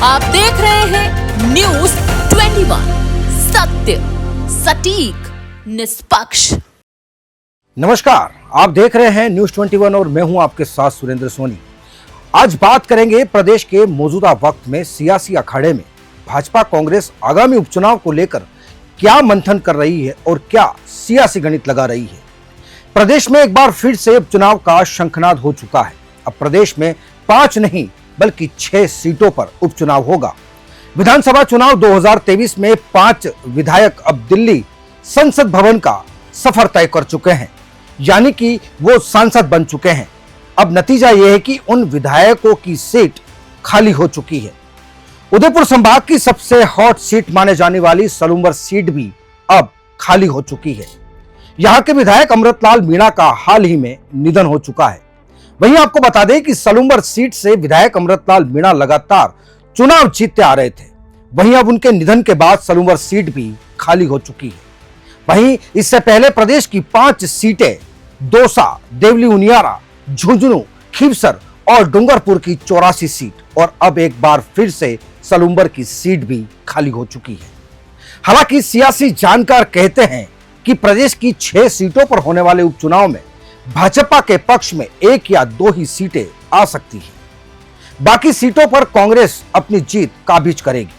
आप देख रहे हैं न्यूज 21, सत्य सटीक निष्पक्ष। नमस्कार, आप देख रहे हैं न्यूज 21 और मैं हूं आपके साथ सुरेंद्र सोनी। आज बात करेंगे प्रदेश के मौजूदा वक्त में सियासी अखाड़े में भाजपा कांग्रेस आगामी उपचुनाव को लेकर क्या मंथन कर रही है और क्या सियासी गणित लगा रही है। प्रदेश में एक बार फिर से उपचुनाव का शंखनाद हो चुका है। अब प्रदेश में 5 नहीं बल्कि 6 सीटों पर उपचुनाव होगा। विधानसभा चुनाव 2023 में 5 विधायक अब दिल्ली संसद भवन का सफर तय कर चुके हैं, यानी कि वो सांसद बन चुके हैं। अब नतीजा यह है कि उन विधायकों की सीट खाली हो चुकी है। उदयपुर संभाग की सबसे हॉट सीट माने जाने वाली सलूम्बर सीट भी अब खाली हो चुकी है। यहां के विधायक अमृतलाल मीणा का हाल ही में निधन हो चुका है। वहीं आपको बता दें कि सलूम्बर सीट से विधायक अमृतलाल मीणा लगातार चुनाव जीतते आ रहे थे। वहीं अब उनके निधन के बाद सलूम्बर सीट भी खाली हो चुकी है। वहीं इससे पहले प्रदेश की 5 सीटें दौसा, देवली उनियारा, झुंझुनू, खीवसर और डूंगरपुर की 84 सीट और अब एक बार फिर से सलूम्बर की सीट भी खाली हो चुकी है। हालांकि सियासी जानकार कहते हैं कि प्रदेश की 6 सीटों पर होने वाले उपचुनाव में भाजपा के पक्ष में 1 या 2 ही सीटें आ सकती हैं। बाकी सीटों पर कांग्रेस अपनी जीत काबिज करेगी।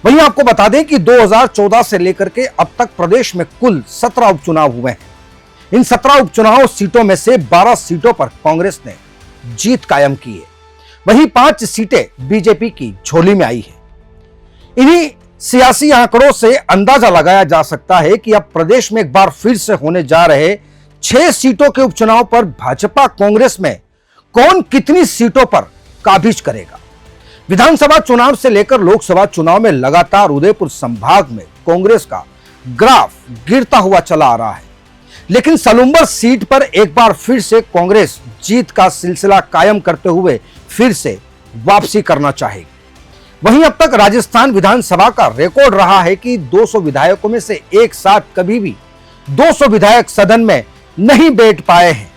वहीं आपको बता दें कि 2014 से लेकर के अब तक प्रदेश में कुल 17 उपचुनाव हुए हैं। इन 17 उपचुनाव सीटों में से 12 सीटों पर कांग्रेस ने जीत कायम की है। वहीं 5 सीटें बीजेपी की झोली में आई है। इन्हीं सियासी आंकड़ों से अंदाजा लगाया जा सकता है कि अब प्रदेश में एक बार फिर से होने जा रहे 6 सीटों के उपचुनाव पर भाजपा कांग्रेस में कौन कितनी सीटों पर काबिज करेगा। विधानसभा चुनाव से लेकर लोकसभा चुनाव में लगातार उदयपुर संभाग में कांग्रेस का ग्राफ गिरता हुआ चला आ रहा है, लेकिन सलूम्बर सीट पर एक बार फिर से कांग्रेस जीत का सिलसिला कायम करते हुए फिर से वापसी करना चाहेगी। वहीं अब तक राजस्थान विधानसभा का रिकॉर्ड रहा है कि 200 विधायकों में से एक साथ कभी भी 200 विधायक सदन में नहीं बैठ पाए हैं।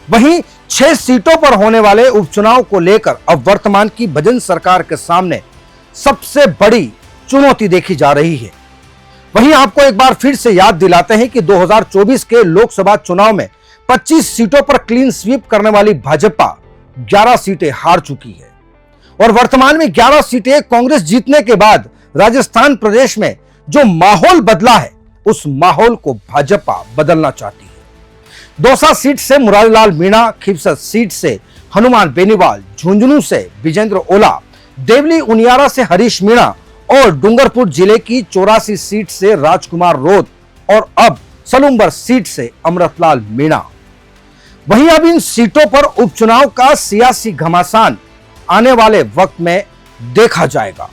वहीं 6 सीटों पर होने वाले उपचुनाव को लेकर अब वर्तमान की भजन सरकार के सामने सबसे बड़ी चुनौती देखी जा रही है। वहीं आपको एक बार फिर से याद दिलाते हैं कि 2024 के लोकसभा चुनाव में 25 सीटों पर क्लीन स्वीप करने वाली भाजपा 11 सीटें हार चुकी है और वर्तमान में 11 सीटें कांग्रेस जीतने के बाद राजस्थान प्रदेश में जो माहौल बदला है उस माहौल को भाजपा बदलना चाहती है। दौसा सीट से मुरारीलाल मीणा, खीवसर सीट से हनुमान बेनीवाल, झुंझुनू से विजेंद्र ओला, देवली उनियारा से हरीश मीणा और डूंगरपुर जिले की 84 सीट से राजकुमार रोत और अब सलूम्बर सीट से अमृतलाल मीणा। वहीं अब इन सीटों पर उपचुनाव का सियासी घमासान आने वाले वक्त में देखा जाएगा।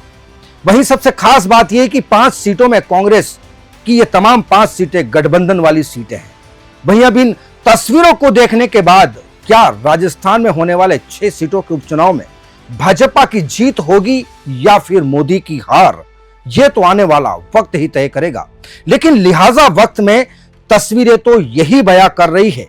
वहीं सबसे खास बात यह कि 5 सीटों में कांग्रेस की ये तमाम 5 सीटें गठबंधन वाली सीटें हैं। वहीं अब इन तस्वीरों को देखने के बाद क्या राजस्थान में होने वाले 6 सीटों के उपचुनाव में भाजपा की जीत होगी या फिर मोदी की हार, यह तो आने वाला वक्त ही तय करेगा। लेकिन लिहाजा वक्त में तस्वीरें तो यही बयां कर रही है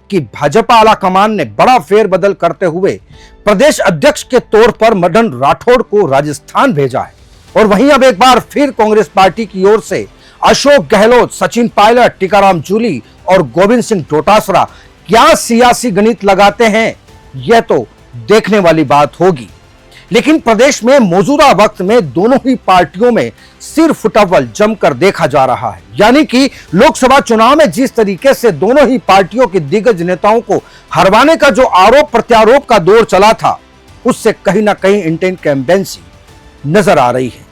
कि भाजपा आला कमान ने बड़ा फेरबदल करते हुए प्रदेश अध्यक्ष के तौर पर मदन राठौड़ को राजस्थान भेजा है और वहीं अब एक बार फिर कांग्रेस पार्टी की ओर से अशोक गहलोत, सचिन पायलट, टीकाराम जूली और गोविंद सिंह डोटासरा क्या सियासी गणित लगाते हैं, यह तो देखने वाली बात होगी। लेकिन प्रदेश में मौजूदा वक्त में दोनों ही पार्टियों में सिर फुटअव्वल जमकर देखा जा रहा है। यानी कि लोकसभा चुनाव में जिस तरीके से दोनों ही पार्टियों के दिग्गज नेताओं को हरवाने का जो आरोप प्रत्यारोप का दौर चला था, उससे कहीं ना कहीं इंटेंकेम्बेंसी नजर आ रही है।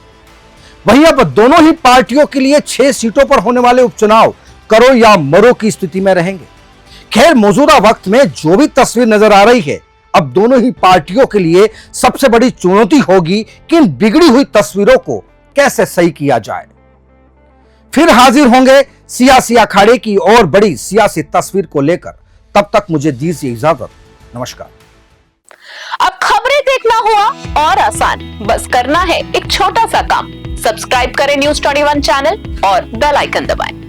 वहीं अब दोनों ही पार्टियों के लिए 6 सीटों पर होने वाले उपचुनाव करो या मरो की स्थिति में रहेंगे। खैर, मौजूदा वक्त में जो भी तस्वीर नजर आ रही है, अब दोनों ही पार्टियों के लिए सबसे बड़ी चुनौती होगी कि इन बिगड़ी हुई तस्वीरों को कैसे सही किया जाए। फिर हाजिर होंगे सियासी अखाड़े की और बड़ी सियासी तस्वीर को लेकर। तब तक मुझे दीजिए इजाजत। नमस्कार। अब खबरें देखना हुआ और आसान, बस करना है एक छोटा सा काम। सब्सक्राइब करें न्यूज 21 चैनल और बेल आइकन दबाएं।